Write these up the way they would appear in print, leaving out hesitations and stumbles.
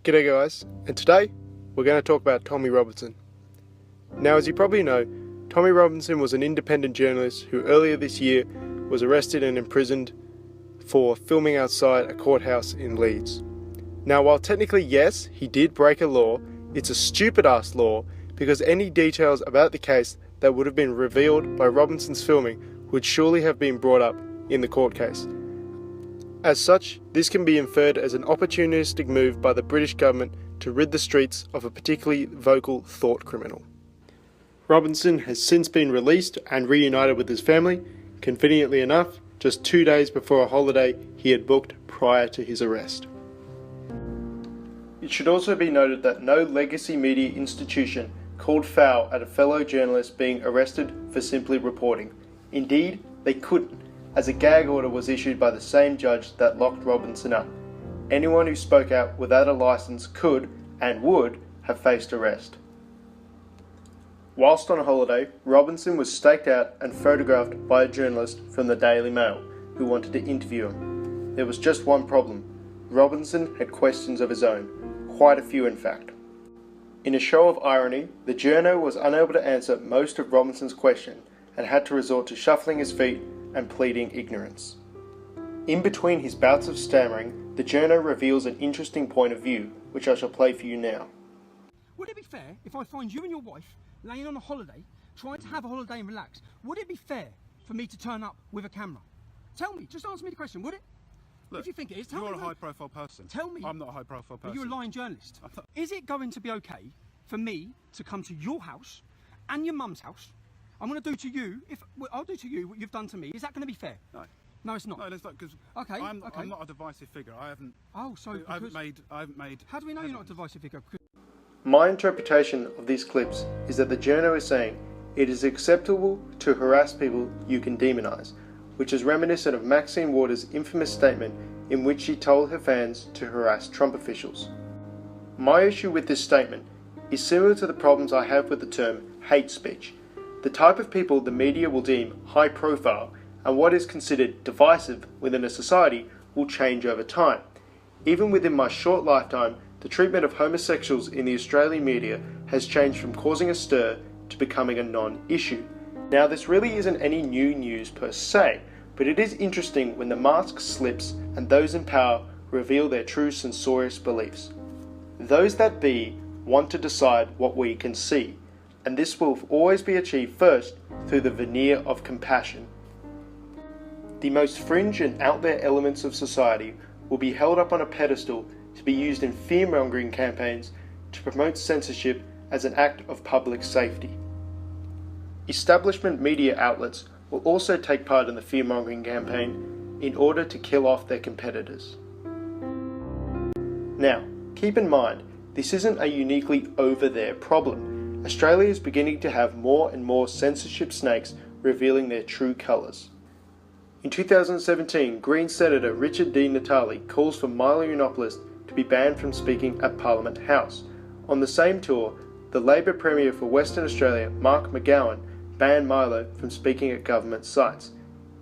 G'day guys, and today we're going to talk about Tommy Robinson. Now, as you probably know, Tommy Robinson was an independent journalist who earlier this year was arrested and imprisoned for filming outside a courthouse in Leeds. Now, while technically yes, he did break a law, it's a stupid ass law because any details about the case that would have been revealed by Robinson's filming would surely have been brought up in the court case. As such, this can be inferred as an opportunistic move by the British government to rid the streets of a particularly vocal thought criminal. Robinson has since been released and reunited with his family, conveniently enough, just 2 days before a holiday he had booked prior to his arrest. It should also be noted that no legacy media institution called foul at a fellow journalist being arrested for simply reporting. Indeed, they couldn't, as a gag order was issued by the same judge that locked Robinson up. Anyone who spoke out without a license could, and would, have faced arrest. Whilst on holiday, Robinson was staked out and photographed by a journalist from the Daily Mail who wanted to interview him. There was just one problem. Robinson had questions of his own, quite a few in fact. In a show of irony, the Journo was unable to answer most of Robinson's questions and had to resort to shuffling his feet and pleading ignorance. In between his bouts of stammering, the Journo reveals an interesting point of view, which I shall play for you now. Would it be fair if I find you and your wife laying on a holiday, trying to have a holiday and relax? Would it be fair for me to turn up with a camera? Tell me, just answer me the question, would it? Look, if you think it is, tell me. You're a high-profile person. Tell me. I'm not a high-profile person. You're a lying journalist. Is it going to be okay for me to come to your house and your mum's house? I'm going to do to you, I'll do to you what you've done to me. Is that going to be fair? No. No, it's not. No, it's not, because I'm not a divisive figure. I haven't. Oh, so I haven't made. How do we know you're not a divisive figure? My interpretation of these clips is that the Journo is saying it is acceptable to harass people you can demonise, which is reminiscent of Maxine Waters' infamous statement in which she told her fans to harass Trump officials. My issue with this statement is similar to the problems I have with the term hate speech. The type of people the media will deem high profile and what is considered divisive within a society will change over time. Even within my short lifetime, the treatment of homosexuals in the Australian media has changed from causing a stir to becoming a non-issue. Now, this really isn't any new news per se, but it is interesting when the mask slips and those in power reveal their true censorious beliefs. Those that be want to decide what we can see, and this will always be achieved first through the veneer of compassion. The most fringe and out there elements of society will be held up on a pedestal to be used in fear-mongering campaigns to promote censorship as an act of public safety. Establishment media outlets will also take part in the fear-mongering campaign in order to kill off their competitors. Now, keep in mind, this isn't a uniquely over-there problem. Australia is beginning to have more and more censorship snakes revealing their true colours. In 2017, Green Senator Richard D. Natale calls for Milo Yiannopoulos to be banned from speaking at Parliament House. On the same tour, the Labor Premier for Western Australia, Mark McGowan, banned Milo from speaking at government sites.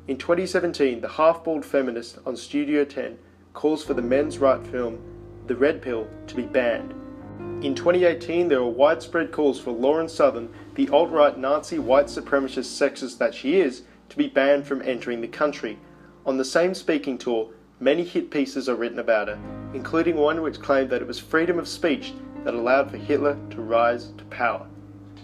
In 2017, the half-bald feminist on Studio 10 calls for the men's right film, The Red Pill, to be banned. In 2018, there were widespread calls for Lauren Southern, the alt-right Nazi white supremacist sexist that she is, to be banned from entering the country. On the same speaking tour, many hit pieces are written about her, including one which claimed that it was freedom of speech that allowed for Hitler to rise to power.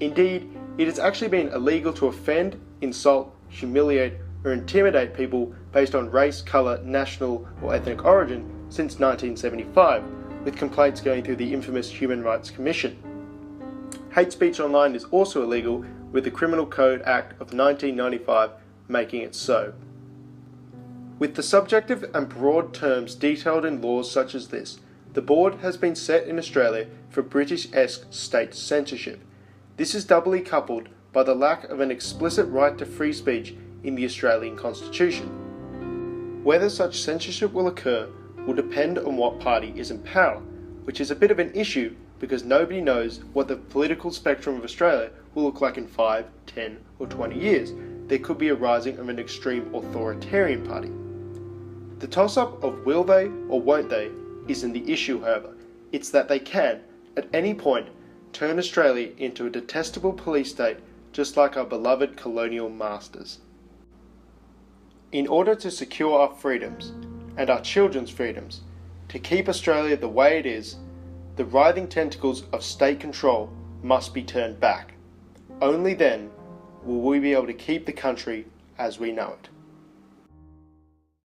Indeed, it has actually been illegal to offend, insult, humiliate, or intimidate people based on race, colour, national, or ethnic origin since 1975, with complaints going through the infamous Human Rights Commission. Hate speech online is also illegal, with the Criminal Code Act of 1995 making it so. With the subjective and broad terms detailed in laws such as this, the board has been set in Australia for British-esque state censorship. This is doubly coupled by the lack of an explicit right to free speech in the Australian Constitution. Whether such censorship will occur will depend on what party is in power, which is a bit of an issue because nobody knows what the political spectrum of Australia will look like in 5, 10 or 20 years. There could be a rising of an extreme authoritarian party. The toss-up of will they or won't they isn't the issue, however. It's that they can, at any point, turn Australia into a detestable police state just like our beloved colonial masters. In order to secure our freedoms, and our children's freedoms, to keep Australia the way it is, the writhing tentacles of state control must be turned back. Only then will we be able to keep the country as we know it.